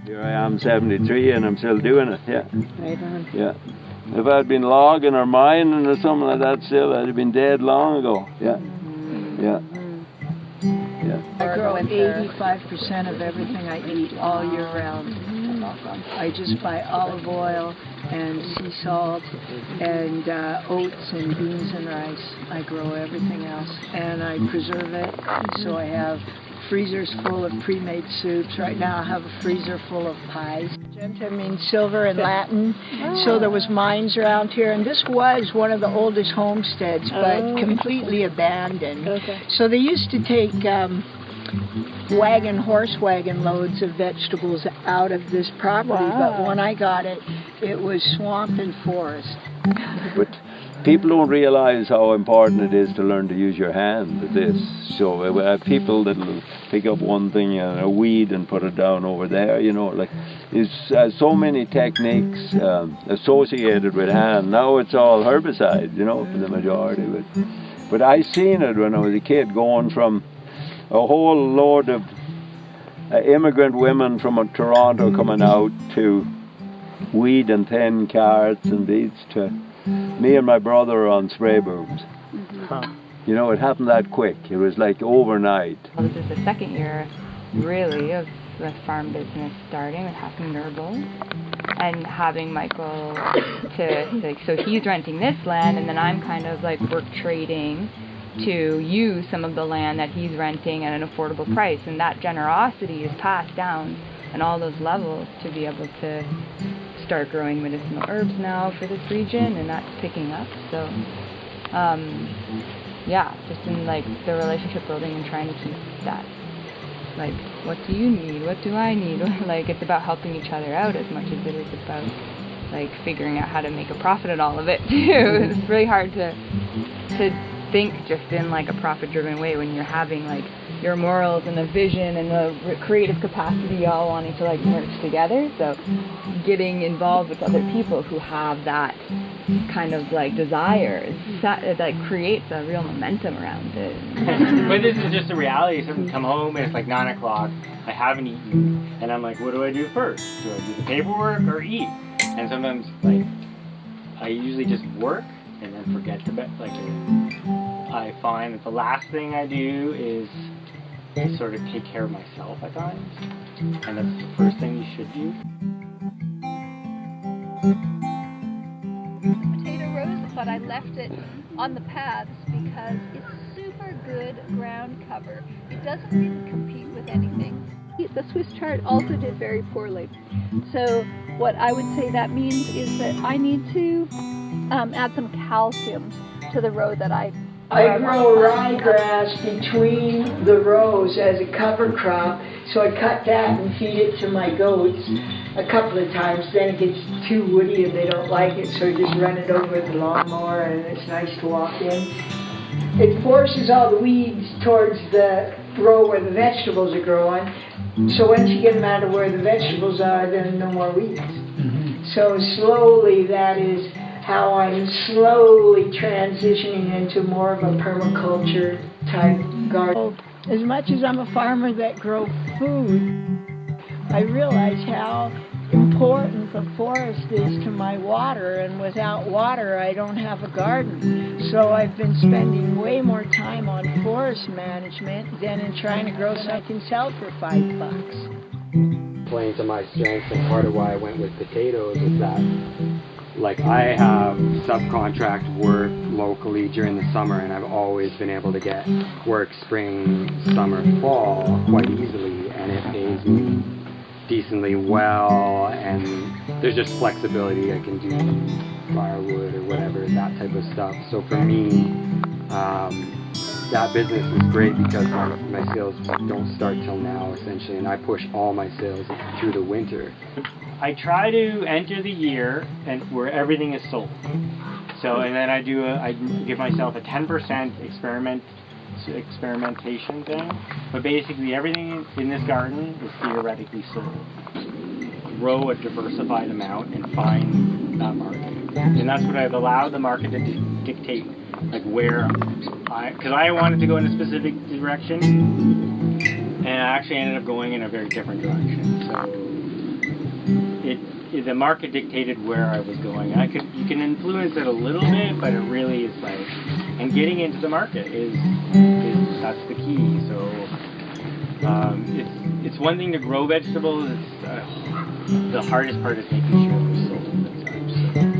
Here I am, 73, and I'm still doing it, yeah. Right on. Yeah. If I'd been logging or mining or something like that still, I'd have been dead long ago. Yeah. Yeah. Yeah. I grow 85% of everything I eat all year round. I just buy olive oil and sea salt and oats and beans and rice. I grow everything else and I preserve it. So I have freezers full of pre-made soups. Right now I have a freezer full of pies. Argenta means silver in Latin. So there was mines around here, and this was one of the oldest homesteads, but completely abandoned. So they used to take horse wagon loads of vegetables out of this property, but when I got it, it was swamp and forest. But people don't realize how important it is to learn to use your hand with this. So people that'll pick up one thing, a weed, and put it down over there, you know, like, there's so many techniques associated with hand. Now it's all herbicide, you know, for the majority of it. But I seen it when I was a kid, going from a whole load of immigrant women from Toronto coming out to weed and thin carts and beets to me and my brother on spray booms. You know, it happened that quick. It was like overnight. Well, this is the second year, really, of the farm business starting with having Herbals and having Michael so he's renting this land, and then I'm kind of like work trading to use some of the land that he's renting at an affordable price, and that generosity is passed down on all those levels to be able to start growing medicinal herbs now for this region, and that's picking up. So yeah, just in like the relationship building and trying to keep that, like, what do you need, what do I need, like, it's about helping each other out as much as it is about like figuring out how to make a profit at all of it too. It's really hard to think just in like a profit-driven way when you're having like your morals and a vision and the creative capacity all wanting to like merge together. So getting involved with other people who have that kind of like desire, it like creates a real momentum around it. But this is just a reality. So I come home and it's like 9 o'clock, I haven't eaten, and I'm like, what do I do first? Do I do the paperwork or eat? And sometimes like I usually just work and then forget to bed. Like, I find that the last thing I do is sort of take care of myself at times, and that's the first thing you should do. Potato rose, but I left it on the paths because it's super good ground cover. It doesn't really compete with anything. The Swiss chard also did very poorly. So what I would say that means is that I need to add some calcium to the row that I grow ryegrass between the rows as a cover crop, so I cut that and feed it to my goats a couple of times. Then it gets too woody and they don't like it, so I just run it over with the lawnmower, and it's nice to walk in. It forces all the weeds towards the row where the vegetables are growing, so once you get them out of where the vegetables are, then no more weeds. So slowly, that is how I'm slowly transitioning into more of a permaculture type garden. As much as I'm a farmer that grows food, I realize how important the forest is to my water, and without water I don't have a garden. So I've been spending way more time on forest management than in trying to grow something I can sell for $5. Playing to my strengths, and part of why I went with potatoes is that, like, I have subcontract work locally during the summer, and I've always been able to get work spring, summer, fall quite easily, and it pays me decently well, and there's just flexibility. I can do firewood or whatever, that type of stuff. So for me, that business is great because my sales don't start till now, essentially, and I push all my sales through the winter. I try to enter the year and where everything is sold. So, and then I give myself a 10% experimentation thing. But basically everything in this garden is theoretically sold. Grow a diversified amount and find that market. And that's what I've allowed the market to dictate, like where because I wanted to go in a specific direction, and I actually ended up going in a very different direction. So the market dictated where I was going. You can influence it a little bit, but it really is like, and getting into the market is that's the key. So it's one thing to grow vegetables. It's the hardest part is making sure they're sold and such. So.